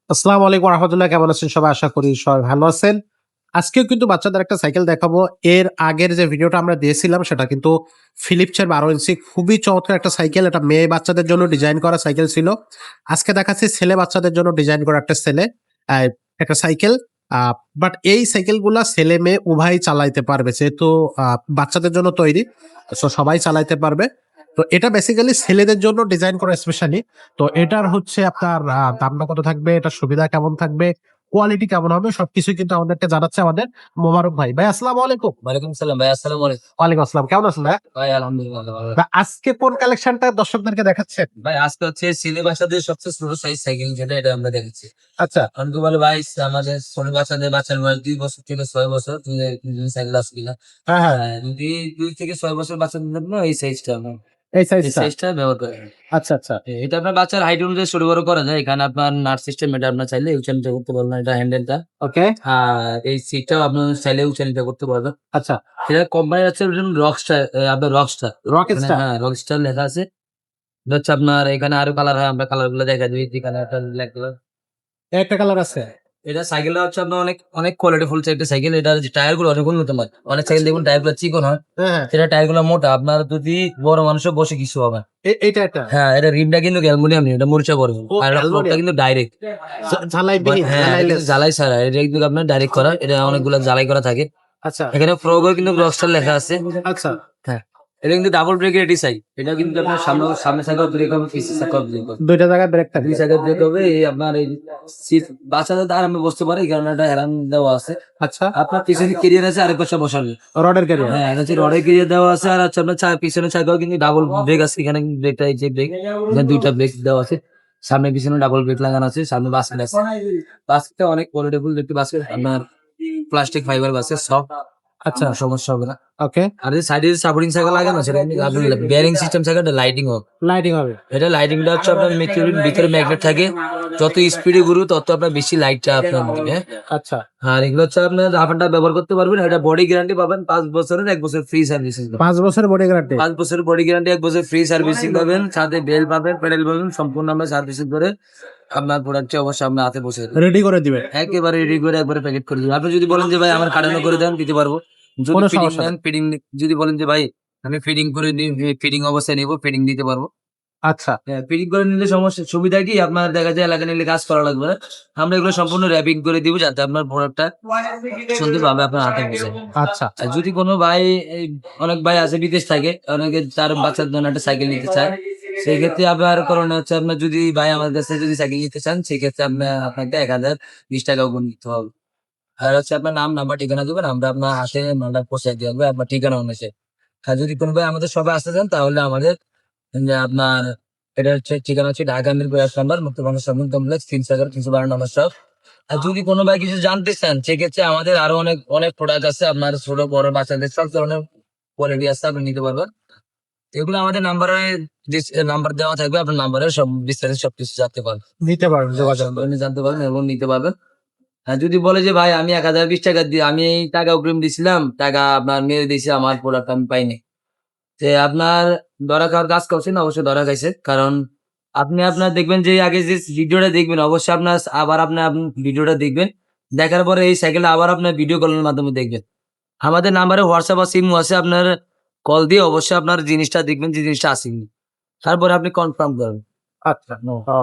আসসালামু আলাইকুম রহমতুল্লাহ, কেমন আছেন সবাই? আশা করি সবাই ভালো আছেন। আজকেও কিন্তু বাচ্চাদের একটা সাইকেল দেখাবো। এর আগের যে ভিডিওটা আমরা দিয়েছিলাম সেটা কিন্তু ফিলিপসের 12 ইঞ্চি খুবই চমৎকার একটা সাইকেল। এটা মেয়ে বাচ্চাদের জন্য ডিজাইন করা সাইকেল ছিল। আজকে দেখাচ্ছি ছেলে বাচ্চাদের জন্য ডিজাইন করা আহ, একটা সাইকেল। বাট এই সাইকেলগুলা ছেলে মেয়ে উভয়ই চালাইতে পারবে, যেহেতু বাচ্চাদের জন্য তৈরি, তো সবাই চালাইতে পারবে। তো এটা বেসিক্যালি ছেলেদের জন্য ডিজাইন করা স্পেশালি। তো এটার হচ্ছে আপনার দামটা কত থাকবে, এটার সুবিধা কেমন থাকবে, কোয়ালিটি কেমন হবে, সবকিছু কিন্তু আমাদেরকে জানাচ্ছে আমাদের মোবারক ভাই। ভাই আসসালামু আলাইকুম। ওয়ালাইকুম সালাম ভাই। আসসালামু আলাইকুম ওয়ালাইকুম আসসালাম, কেমন আছেন ভাই? ভাই। আলহামদুলিল্লাহ ভালো। ভাই, আজকে কোন কালেকশনটা দর্শকদেরকে দেখাচ্ছেন? ভাই আজকে হচ্ছে ছেলে বাচ্চাদের সবচেয়ে ছোট সাইজ সাইকেল, যেটা এটা আমরা দেখেছি। আচ্ছা অনেকে বলে ভাই আমাদের ছোট বাচ্চার বয়স 2 বছর থেকে 6 বছর, তুমি সাইকেল আছে কিনা? হ্যাঁ হ্যাঁ, যদি 2 থেকে 6 বছর বাচ্চাদের জন্য এই সাইজটা এই এই সাইজটা। সাইজটা ব্যবহার করে। আচ্ছা আচ্ছা, এটা আপনার বাচ্চার হাইট অনুযায়ী ছোট বড় করা যায়। এখানে আপনার নাট সিস্টেম, এটা আপনার চাইলে উঁচা নিচা করতে পারবেন, এটা হ্যান্ডেলটা। ওকে। আর এই সিটটাও আপনার চাইলে উঁচা নিচা করতে পারবেন। আচ্ছা, এটা কোম্পানি হচ্ছে রকস্টার, আপনার রকস্টার। রকেস্টার। হ্যাঁ, রকস্টার লেখা আছে। এটা হচ্ছে আপনার এখানে আরো কালার হয়, আমরা কালার গুলো দেখা দিই। যে কালারটা লাগলো, একটা কালার আছে। এটা সাইকেলটা হচ্ছে আপনার অনেক অনেক কোয়ালিটি ফুল একটা সাইকেল। এটা টায়ার গুলো অনেক উন্নত মান। অনেক সাইকেল দেখুন টায়ার গুলো চিকন হয়, হ্যাঁ হ্যাঁ, সেটা টায়ার গুলো মোটা। আপনার যদি বড় মানুষও বসে কিছু হবে। এইটা একটা। হ্যাঁ, এটা রিমটা কিন্তু অ্যালুমিনিয়াম, এটা মরিচা পড়বে। ও, আর ফ্লোরটা অ্যালুমিনিয়াম। কিন্তু ডাইরেক্ট। ঝালাই বিহীন, হ্যাঁ, এটা কিন্তু ঝালাইলেস। জ্বালাই ছাড়া, এটা কিন্তু আপনার ডাইরেক্ট করা। এটা অনেকগুলো জ্বালাই করা থাকে। আচ্ছা এখানে প্রোগো কিন্তু রকস্টার লেখা আছে। আচ্ছা, হ্যাঁ, এটা কিন্তু ডাবল ব্রেকের এটি সাইড। এটা কিন্তু আপনার সামনে সাইকেল ব্রেক হবে, পিছনে সাইকেল ব্রেক হবে। দুইটা জায়গায় ব্রেক থাকবে। 2 জায়গায় ব্রেক হবে। এই আপনার এই সিট বাচ্চাদের আরামে বসতে পারে, এই কারণে একটা হেলান দেওয়া আছে। আচ্ছা, আপনার পিছনে কেরিয়ার আছে, আরেক পাশে বসাবে। রডের ক্যারিয়ার। হ্যাঁ, এটা হচ্ছে রডের কেরিয়ার দেওয়া আছে। আর হচ্ছে আপনার পিছনে চাকাও কিন্তু ডাবল ব্রেক আছে। এখানে ব্রেকটা, এই যে ব্রেক, এখানে 2টা ব্রেক দেওয়া আছে। সামনে পিছনে ডাবল ব্রেক লাগানো আছে। সামনে বাস্কেট আছে। বাস্কেটটা অনেক কোয়ালিটিফুল একটি বাস্কেট। আপনার প্লাস্টিক ফাইবার বাস্কেট, সফট। আচ্ছা, সমস্যা হবে না। ওকে। আর এই সাইডে সাপোর্টিং সাইকেল লাগানো আছে, সেটা কিন্তু আপনার বেয়ারিং সিস্টেম সাইকেলটা লাইটিং হবে। লাইটিং হবে। এটা লাইটিংটা হচ্ছে আপনার মেটেরিয়াল ভিতরে ম্যাগনেট থাকে। যত স্পিডে ঘুরবে তত আপনার বেশি লাইটটা আপনার দিবে, হ্যাঁ? আচ্ছা, আর এগুলো হচ্ছে আপনার রাফারটা ব্যবহার করতে পারবেন। এটা বডি গ্যারান্টি পাবেন 5 বছরের, 1 বছর ফ্রি সার্ভিসিং। 5 বছর বডি গ্যারান্টি। 5 বছরের বডি গ্যারান্টি, 1 বছর ফ্রি সার্ভিসিং পাবেন। সাথে বেল পাবেন, প্যাডেল পাবেন। সম্পূর্ণ আমরা সার্ভিসিং করে আপনার প্রোডাক্টটি অবশ্যই আপনার হাতে পৌঁছে দেব। রেডি করে দিবে। একেবারে রেডি করে একবারে প্যাকেট করে দিবেন। আপনি যদি বলেন যে ভাই আমার কাটানো করে দেন, দিতে পারবো। যদি কোনো ফিটিং সমস্যা নেন, নেই। ফিটিং যদি বলেন যে ভাই আমি ফিটিং করে দিই, ফিটিং অবস্থায় নিবো, ফিটিং দিতে পারবো। আচ্ছা, হ্যাঁ, ফিটিং করে নিলে সমস্যা সুবিধা কি, আপনার দেখা যায় এলাকা নিলে কাজ করা লাগবে না। আমরা এগুলো সম্পূর্ণ র্যাপিং করে দিব, যাতে আপনার প্রোডাক্টটা সুন্দরভাবে আপনার হাতে পৌঁছে। আচ্ছা, আর যদি কোনো ভাই এই অনেক ভাই আছে বিদেশ থাকে, অনেকে তার বাচ্চার জন্য একটা সাইকেল নিতে চায়, সেই ক্ষেত্রে আপনার করণীয় হচ্ছে, আপনার যদি ভাই আমাদের কাছে যদি সাইকেল নিতে চান, সেক্ষেত্রে আপনাকে 1020 টাকা অগ্রিম দিতে হবে। আর হচ্ছে আপনার নাম, নাম্বার, ঠিকানা দিবেন। আমরা আপনার হাতে মালটা পৌঁছে দিয়ে হবে আপনার ঠিকানা অনুযায়ী। আর যদি কোনো ভাই আমাদের সবাই আসতে চান, তাহলে আমাদের যে আপনার এটা হচ্ছে ঠিকানা হচ্ছে ঢাকা মিরপুর 1 নম্বর মুক্তবাংলা শপিং কমপ্লেক্স, 3 নম্বর 312 শপ। আর যদি কোনো ভাই কিছু জানতে চান, সেক্ষেত্রে আমাদের আরো অনেক অনেক প্রোডাক্ট আছে। আপনার ছোট বড় বাচ্চাদের সব ধরনের কোয়ালিটি আছে, আপনি নিতে পারবেন। এগুলো আমাদের নাম্বার দেওয়া থাকবে। আপনার নাম্বারে সব বিস্তারিত সবকিছু জানতে পারবেন, নিতে পারবেন, যোগাযোগ করুন। আপনি জানতে পারবেন এবং নিতে পারবেন। আর যদি বলে যে ভাই আমি 1020 টাকা দিয়ে আমি এই টাকা অগ্রিম দিছিলাম, টাকা আপনার মেরে দিয়েছি, আমার প্রোডাক্ট আমি পাইনি, যে আপনার ধরা খাওয়ার কাজ করছেন, অবশ্যই ধরা খাইছে। কারণ আপনি আপনার দেখবেন যে আগে যে ভিডিওটা দেখবেন, অবশ্যই আপনার আবার আপনার ভিডিওটা দেখবেন। দেখার পরে এই সাইকেলটা আবার আপনার ভিডিও কলের মাধ্যমে দেখবেন। আমাদের নাম্বারে হোয়াটসঅ্যাপ বা সিম আছে, আপনার কল দিয়ে অবশ্যই আপনার জিনিসটা দেখবেন যে জিনিসটা আসেনি, তারপরে আপনি কনফার্ম করবেন। আচ্ছা,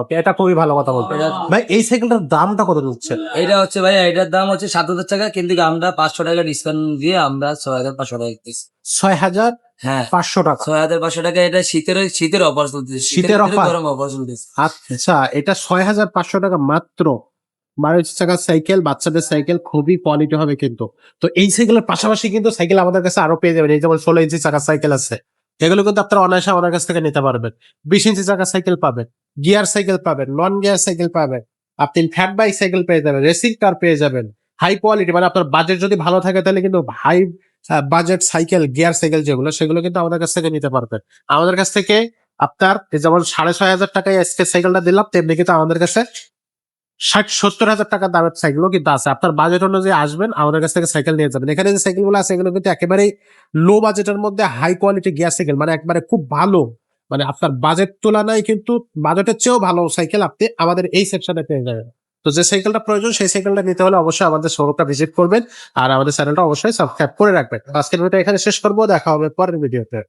ওকে, এটা খুবই ভালো কথা বলতে। এটা ভাই, এই সাইকেলটার দামটা কত নিচ্ছে? এটা হচ্ছে ভাই, এটার দাম হচ্ছে 7,000 টাকা, কিন্তু আমরা 500 টাকা ডিসকাউন্ট দিয়ে আমরা 6,500 টাকা দিচ্ছি। 6,500 হ্যাঁ, টাকা 6,500 টাকা। এটা শীতের অফার চলতেছে, শীতের ভিতরে অফার। গরম অফার চলতেছে। আচ্ছা, এটা 6,500 টাকা মাত্র। 12 চাকার সাইকেল, বাচ্চাদের সাইকেল, খুবই কোয়ালিটি হবে কিন্তু। তো এই সাইকেলের পাশাপাশি কিন্তু সাইকেল আমাদের কাছে আরো পেয়ে যাবেন। এই যেমন 16 ইঞ্চি চাকার সাইকেল আছে, এগুলো কিন্তু আপনারা অনায়াসে আমাদের কাছ থেকে নিতে পারবেন। 20 ইঞ্চি চাকার সাইকেল পাবেন, গিয়ার সাইকেল পাবেন, নন গিয়ার সাইকেল পাবেন, আপনি ফ্যাট বাইক সাইকেল পেয়ে যাবেন, রেসিং কার পেয়ে যাবেন। হাই কোয়ালিটি, মানে আপনার বাজেট যদি ভালো থাকে তাহলে কিন্তু high budget cycle, gear cycle যেগুলো, সেগুলো কিন্তু আমাদের কাছ থেকে নিতে পারবেন। আমাদের কাছ থেকে আপনার যেমন 6,500 টাকায় এসকে সাইকেলটা দিলাম, তেমনি কিন্তু আমাদের কাছে 60-70 হাজার টাকা দামের সাইকেলও কিন্তু আছে। আপনার বাজেট অনুযায়ী আসবেন, আমাদের কাছ থেকে সাইকেল নিয়ে যাবেন। এখানে যে সাইকেলগুলো আছে, এগুলো কিন্তু একেবারেই লো বাজেটের মধ্যে হাই কোয়ালিটি গিয়ার সাইকেল, মানে একবারে খুব ভালো, মানে আপনার বাজেট তুলনায় কিন্তু বাজেটের চেয়েও ভালো সাইকেল আপনি আমাদের এই সেকশনে পেয়ে যাবেন। তো যে সাইকেলটা প্রয়োজন সেই সাইকেলটা নিতে হলে অবশ্যই আমাদের শোরুমটা ভিজিট করবেন আর আমাদের চ্যানেলটা অবশ্যই সাবস্ক্রাইব করে রাখবেন। আজকের ভিডিওটা এখানে শেষ করবো, দেখা হবে পরের ভিডিওতে।